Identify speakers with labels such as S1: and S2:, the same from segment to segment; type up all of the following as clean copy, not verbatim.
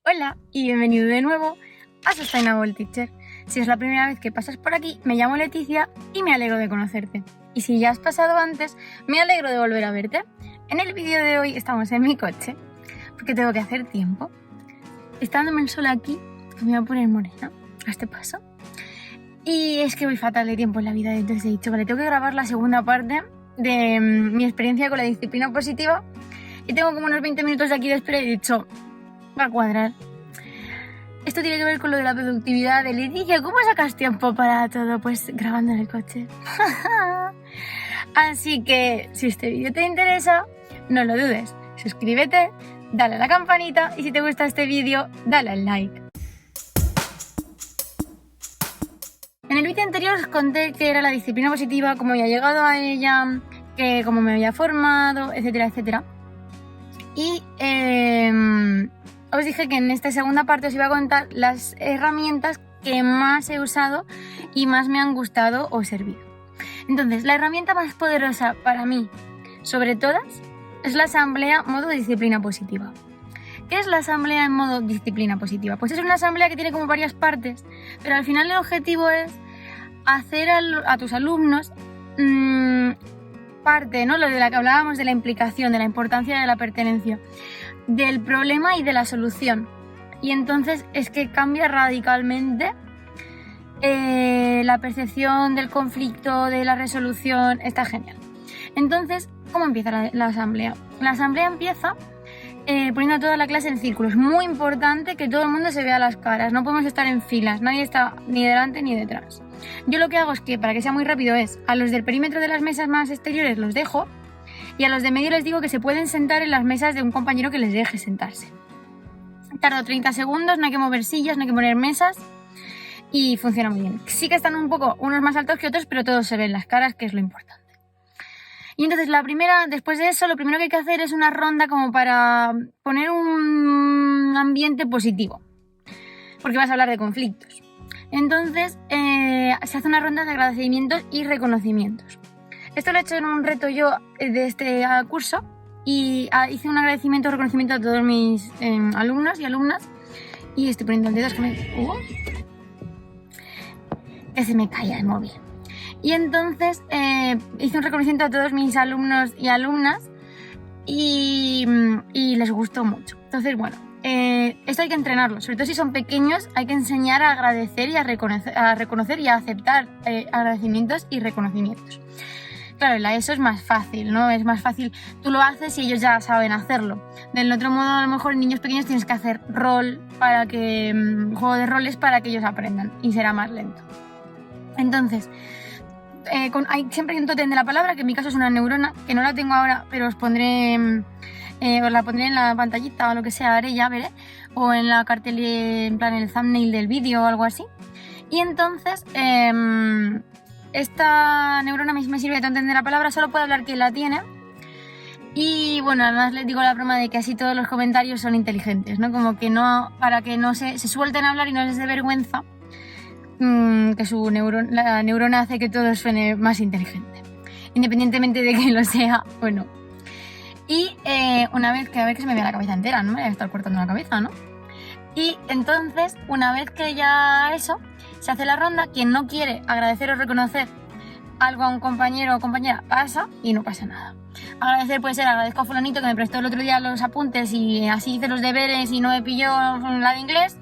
S1: Hola y bienvenido de nuevo a Sustainable Teacher. Si es la primera vez que pasas por aquí, me llamo Leticia y me alegro de conocerte. Y si ya has pasado antes, me alegro de volver a verte. En el vídeo de hoy estamos en mi coche, porque tengo que hacer tiempo. Estándome el sol aquí, me voy a poner morena a este paso. Y es que voy fatal de tiempo en la vida, entonces he dicho, vale, tengo que grabar la segunda parte de mi experiencia con la disciplina positiva. Y tengo como unos 20 minutos de aquí de espera y he dicho, va a cuadrar. Esto tiene que ver con lo de la productividad de Leticia. ¿Cómo sacas tiempo para todo? Pues grabando en el coche. Así que si este vídeo te interesa, no lo dudes. Suscríbete, dale a la campanita y si te gusta este vídeo, dale al like. En el vídeo anterior os conté que era la disciplina positiva, cómo había llegado a ella, que cómo me había formado, etcétera, etcétera. Y os dije que en esta segunda parte os iba a contar las herramientas que más he usado y más me han gustado o servido. Entonces, la herramienta más poderosa para mí, sobre todas, es la asamblea modo disciplina positiva. ¿Qué es la asamblea en modo disciplina positiva? Pues es una asamblea que tiene como varias partes, pero al final el objetivo es hacer a tus alumnos parte, ¿no? Lo de la que hablábamos de la implicación, de la importancia de la pertenencia, del problema y de la solución. Y entonces es que cambia radicalmente la percepción del conflicto, de la resolución. Está genial. Entonces, ¿cómo empieza la asamblea? La asamblea empieza poniendo a toda la clase en círculos. Es muy importante que todo el mundo se vea las caras. No podemos estar en filas. Nadie está ni delante ni detrás. Yo lo que hago es que, para que sea muy rápido, es a los del perímetro de las mesas más exteriores los dejo y a los de medio les digo que se pueden sentar en las mesas de un compañero que les deje sentarse. Tardo 30 segundos, no hay que mover sillas, no hay que poner mesas y funciona muy bien. Sí que están un poco unos más altos que otros, pero todos se ven las caras, que es lo importante. Y entonces después de eso, lo primero que hay que hacer es una ronda como para poner un ambiente positivo, porque vas a hablar de conflictos. Entonces se hace una ronda de agradecimientos y reconocimientos. Esto lo he hecho en un reto yo de este curso y hice un agradecimiento y reconocimiento a todos mis alumnos y alumnas. Y estoy poniendo el dedo, es que se me caía el móvil. Y entonces hice un reconocimiento a todos mis alumnos y alumnas y les gustó mucho. Entonces, bueno, esto hay que entrenarlo, sobre todo si son pequeños, hay que enseñar a agradecer y a reconocer y a aceptar agradecimientos y reconocimientos. Claro, en la ESO es más fácil, ¿no? Es más fácil, tú lo haces y ellos ya saben hacerlo. Del otro modo, a lo mejor en niños pequeños tienes que hacer juego de roles para que ellos aprendan y será más lento. Entonces, siempre hay un tótem de la palabra, que en mi caso es una neurona, que no la tengo ahora, pero os la pondré en la pantallita o lo que sea, haré ya, veré, o en la cartelera, en plan el thumbnail del vídeo o algo así. Y entonces, esta neurona me sirve de tótem de la palabra, solo puede hablar quien la tiene. Y bueno, además les digo la broma de que así todos los comentarios son inteligentes, ¿no? Como que no, para que no se suelten a hablar y no les dé vergüenza, que la neurona hace que todo suene más inteligente, independientemente de que lo sea o no. Y una vez que, a ver que se me vea la cabeza entera, no me voy a estar cortando la cabeza, ¿no? Y entonces, una vez que ya eso, se hace la ronda. Quien no quiere agradecer o reconocer algo a un compañero o compañera pasa y no pasa nada. Agradecer puede ser: agradezco a fulanito que me prestó el otro día los apuntes y así hice los deberes y no me pilló la de inglés.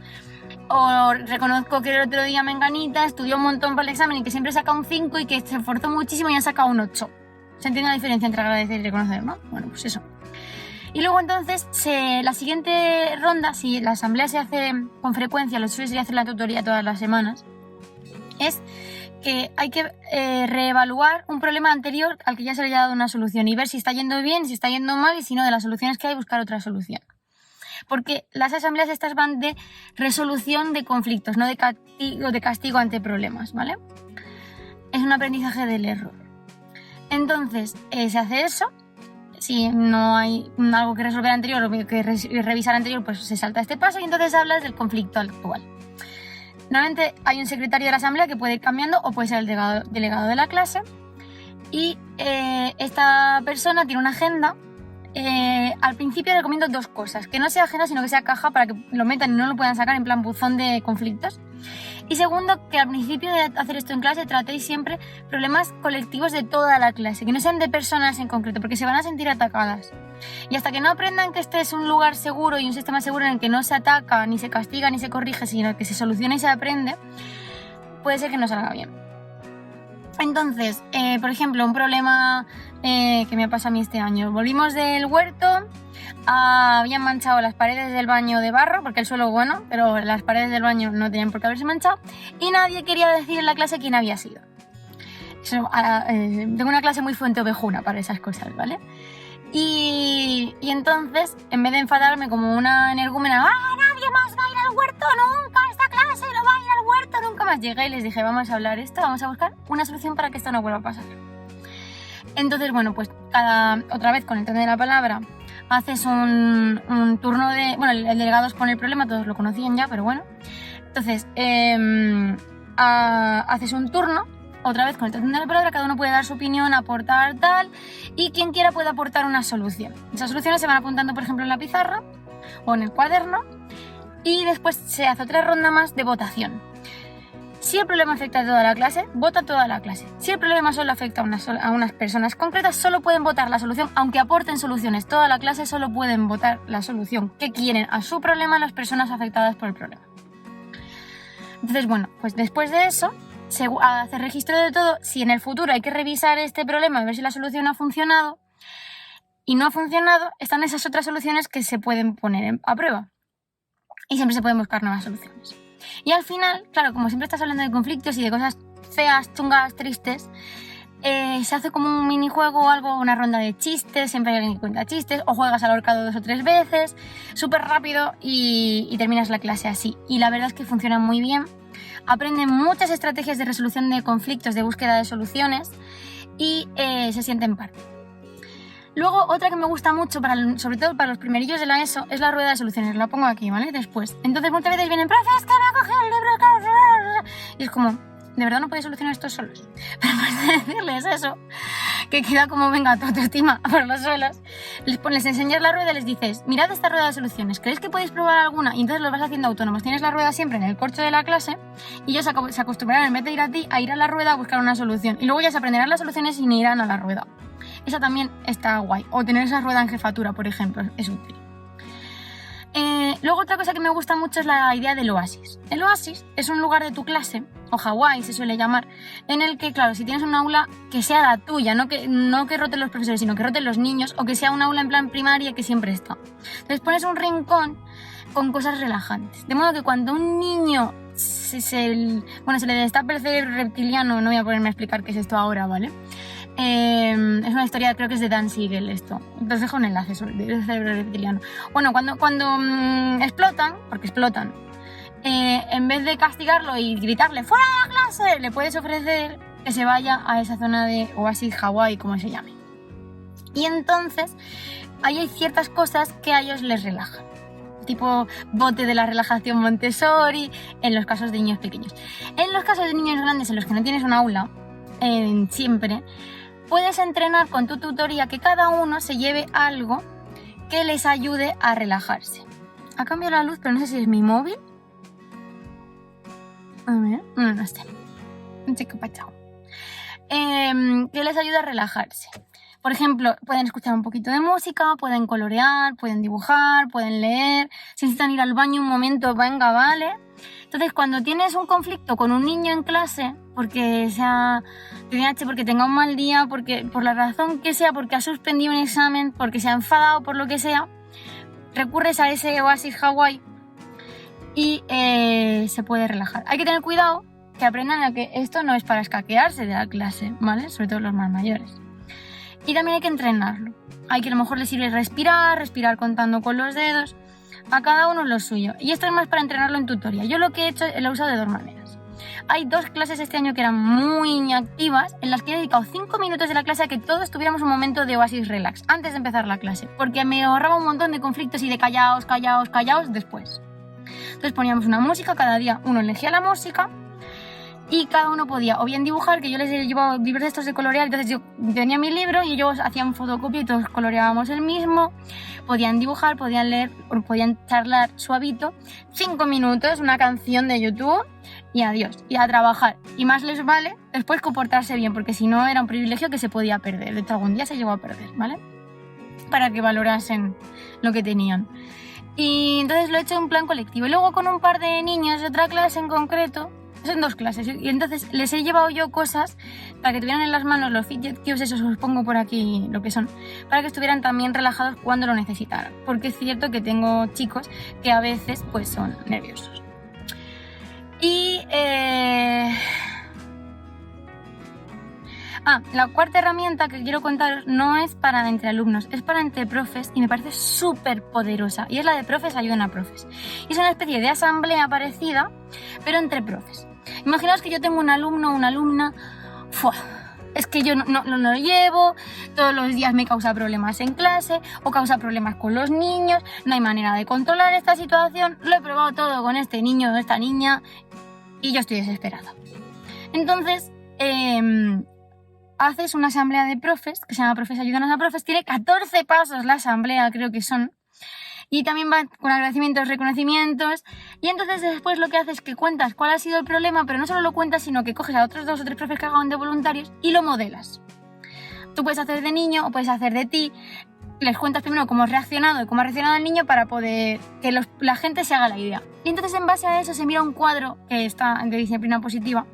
S1: O reconozco que el otro día menganita estudió un montón para el examen y que siempre saca un 5 y que se esforzó muchísimo y ha sacado un 8. ¿Se entiende la diferencia entre agradecer y reconocer, no? Bueno, pues eso. Y luego entonces, la siguiente ronda, si la asamblea se hace con frecuencia, lo suele hacer la tutoría todas las semanas, es que hay que reevaluar un problema anterior al que ya se le haya dado una solución y ver si está yendo bien, si está yendo mal y si no, de las soluciones que hay, buscar otra solución. Porque las asambleas estas van de resolución de conflictos, no de castigo ante problemas, ¿vale? Es un aprendizaje del error. Entonces, se hace eso. Si no hay algo que resolver anterior o que revisar anterior, pues se salta este paso y entonces hablas del conflicto actual. Normalmente hay un secretario de la asamblea que puede ir cambiando o puede ser el delegado de la clase y esta persona tiene una agenda al principio recomiendo 2 cosas: que no sea agenda, sino que sea caja, para que lo metan y no lo puedan sacar en plan buzón de conflictos. Y segundo, que al principio de hacer esto en clase tratéis siempre problemas colectivos de toda la clase, que no sean de personas en concreto, porque se van a sentir atacadas. Y hasta que no aprendan que este es un lugar seguro y un sistema seguro en el que no se ataca, ni se castiga, ni se corrige, sino que se soluciona y se aprende, puede ser que no salga bien. Entonces, por ejemplo, un problema que me ha pasado a mí este año. Volvimos del huerto, habían manchado las paredes del baño de barro, porque el suelo bueno, pero las paredes del baño no tenían por qué haberse manchado, y nadie quería decir en la clase quién había sido. Tengo una clase muy fuente ovejuna para esas cosas, ¿vale? Y entonces, en vez de enfadarme como una energúmena, nadie más va a ir al huerto nunca, esta clase no va a ir al huerto nunca más, llegué y les dije, vamos a hablar esto, vamos a buscar una solución para que esto no vuelva a pasar. Entonces, bueno, pues otra vez con el tren de la palabra, haces un turno de... Bueno, el delegado os pone el problema, todos lo conocían ya, pero bueno. Entonces, haces un turno, otra vez con el tren de la palabra, cada uno puede dar su opinión, aportar tal, y quien quiera puede aportar una solución. Esas soluciones se van apuntando, por ejemplo, en la pizarra o en el cuaderno, y después se hace otra ronda más de votación. Si el problema afecta a toda la clase, vota toda la clase. Si el problema solo afecta a unas personas concretas, solo pueden votar la solución, aunque aporten soluciones. Toda la clase solo pueden votar la solución que quieren a su problema las personas afectadas por el problema. Entonces, bueno, pues después de eso, se hace registro de todo. Si en el futuro hay que revisar este problema y ver si la solución ha funcionado y no ha funcionado, están esas otras soluciones que se pueden poner a prueba. Y siempre se pueden buscar nuevas soluciones. Y al final, claro, como siempre estás hablando de conflictos y de cosas feas, chungas, tristes, se hace como un minijuego o algo, una ronda de chistes, siempre hay alguien que cuenta chistes, o juegas al ahorcado 2 o 3 veces, súper rápido y terminas la clase así. Y la verdad es que funciona muy bien. Aprenden muchas estrategias de resolución de conflictos, de búsqueda de soluciones y se sienten parte. Luego, otra que me gusta mucho, sobre todo para los primerillos de la ESO, es la rueda de soluciones. La pongo aquí, ¿vale? Después. Entonces muchas veces vienen, profe, es que me ha cogido el libro. Y es como, ¿de verdad no podéis solucionar esto solos? Pero para decirles eso, que queda como, venga, tu autoestima por los suelos, les enseñas la rueda y les dices, mirad esta rueda de soluciones, ¿creéis que podéis probar alguna? Y entonces lo vas haciendo autónomos. Tienes la rueda siempre en el corcho de la clase y ellos se acostumbrarán, en vez de ir a ti, a ir a la rueda a buscar una solución. Y luego ya se aprenderán las soluciones y ni irán a la rueda. Esa también está guay. O tener esa rueda en jefatura, por ejemplo, es útil. Luego otra cosa que me gusta mucho es la idea del oasis. El oasis es un lugar de tu clase, o Hawái se suele llamar, en el que, claro, si tienes un aula que sea la tuya, no que roten los profesores, sino que roten los niños, o que sea un aula en plan primaria que siempre está. Entonces pones un rincón con cosas relajantes. De modo que cuando un niño se le destapa el cerebro reptiliano, no voy a ponerme a explicar qué es esto ahora, ¿vale? Es una historia, creo que es de Dan Siegel esto. Entonces dejo un enlace sobre el cerebro reptiliano. Bueno, cuando explotan, porque explotan, en vez de castigarlo y gritarle ¡fuera de la clase!, le puedes ofrecer que se vaya a esa zona de oasis Hawái, como se llame. Y entonces ahí hay ciertas cosas que a ellos les relajan, tipo bote de la relajación Montessori, en los casos de niños pequeños. En los casos de niños grandes en los que no tienes un aula, siempre puedes entrenar con tu tutoría que cada uno se lleve algo que les ayude a relajarse. Ha cambiado la luz, pero no sé si es mi móvil. A ver, no está. Un chico pachao. Que les ayude a relajarse. Por ejemplo, pueden escuchar un poquito de música, pueden colorear, pueden dibujar, pueden leer. Si necesitan ir al baño un momento, venga, vale. Entonces, cuando tienes un conflicto con un niño en clase, porque sea TDAH, porque tenga un mal día, porque por la razón que sea, porque ha suspendido un examen, porque se ha enfadado, por lo que sea, recurres a ese oasis Hawái y se puede relajar. Hay que tener cuidado que aprendan a que esto no es para escaquearse de la clase, ¿vale? Sobre todo los más mayores. Y también hay que entrenarlo. Hay que a lo mejor les sirve respirar contando con los dedos. A cada uno lo suyo. Y esto es más para entrenarlo en tutoría. Yo lo que he hecho lo he usado de 2 maneras. Hay 2 clases este año que eran muy activas, en las que he dedicado 5 minutos de la clase a que todos tuviéramos un momento de oasis relax antes de empezar la clase, porque me ahorraba un montón de conflictos y de callaos después. Entonces poníamos una música, cada día uno elegía la música y cada uno podía o bien dibujar, que yo les he llevado libros de estos de colorear, entonces yo tenía mi libro y ellos hacían fotocopia y todos coloreábamos el mismo, podían dibujar, podían leer o podían charlar suavito, 5 minutos, una canción de YouTube y adiós, y a trabajar. Y más les vale después comportarse bien, porque si no era un privilegio que se podía perder, de hecho algún día se llegó a perder, ¿vale? Para que valorasen lo que tenían. Y entonces lo he hecho en plan colectivo. Y luego con un par de niños de otra clase en concreto, son 2 clases, y entonces les he llevado yo cosas para que tuvieran en las manos los fidget cubes, esos os pongo por aquí lo que son, para que estuvieran también relajados cuando lo necesitaran. Porque es cierto que tengo chicos que a veces pues son nerviosos. Y la cuarta herramienta que quiero contaros no es para entre alumnos, es para entre profes y me parece súper poderosa, y es la de Profes Ayudan a Profes. Y es una especie de asamblea parecida, pero entre profes. Imaginaos que yo tengo un alumno o una alumna, es que yo no lo llevo, todos los días me causa problemas en clase o causa problemas con los niños, no hay manera de controlar esta situación, lo he probado todo con este niño o esta niña y yo estoy desesperada. Entonces, haces una asamblea de profes, que se llama Profes Ayudan a Profes, tiene 14 pasos la asamblea, creo que son, y también va con agradecimientos, reconocimientos, y entonces después lo que haces es que cuentas cuál ha sido el problema, pero no solo lo cuentas, sino que coges a otros 2 o 3 profes que hagan de voluntarios y lo modelas. Tú puedes hacer de niño o puedes hacer de ti, les cuentas primero cómo has reaccionado y cómo ha reaccionado el niño para poder que la gente se haga la idea. Y entonces en base a eso se mira un cuadro que está de disciplina positiva,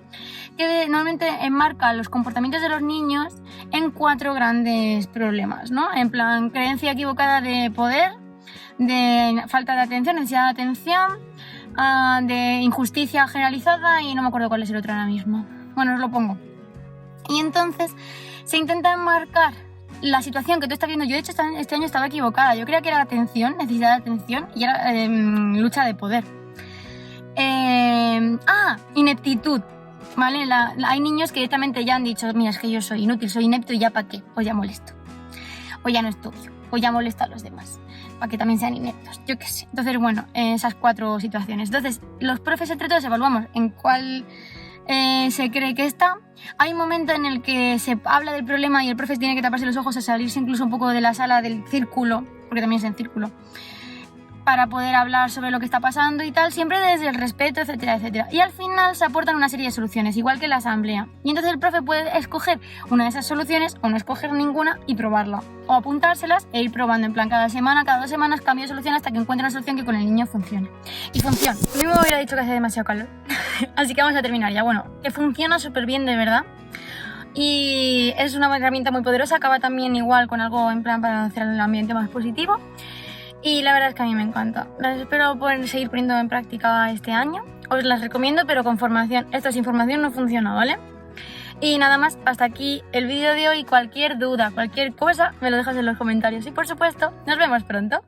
S1: que normalmente enmarca los comportamientos de los niños en 4 grandes problemas, ¿no? En plan, creencia equivocada de poder, de falta de atención, necesidad de atención, de injusticia generalizada y no me acuerdo cuál es el otro ahora mismo. Bueno, os lo pongo. Y entonces se intenta enmarcar la situación que tú estás viendo. Yo de hecho este año estaba equivocada, yo creía que era atención, necesidad de atención y era lucha de poder. Ineptitud. ¿Vale? Hay niños que directamente ya han dicho, mira, es que yo soy inútil, soy inepto y ya para qué, o ya molesto, o ya no estudio, o ya molesto a los demás, para que también sean ineptos, yo qué sé. Entonces, bueno, esas 4 situaciones. Entonces, los profes entre todos evaluamos en cuál se cree que está. Hay un momento en el que se habla del problema y el profe tiene que taparse los ojos, a salirse incluso un poco de la sala del círculo, porque también es en círculo, para poder hablar sobre lo que está pasando y tal, siempre desde el respeto, etcétera, etcétera. Y al final se aportan una serie de soluciones, igual que en la asamblea. Y entonces el profe puede escoger una de esas soluciones o no escoger ninguna y probarla. O apuntárselas e ir probando, en plan cada semana, cada 2 semanas cambio de solución hasta que encuentre una solución que con el niño funcione. Y funciona. A mí me hubiera dicho que hace demasiado calor. Así que vamos a terminar ya. Bueno, que funciona súper bien de verdad. Y es una herramienta muy poderosa, acaba también igual con algo en plan para hacer el ambiente más positivo. Y la verdad es que a mí me encanta. Las espero poder seguir poniendo en práctica este año. Os las recomiendo, pero con formación. Esto sin formación no funciona, ¿vale? Y nada más, hasta aquí el vídeo de hoy. Cualquier duda, cualquier cosa, me lo dejas en los comentarios. Y por supuesto, nos vemos pronto.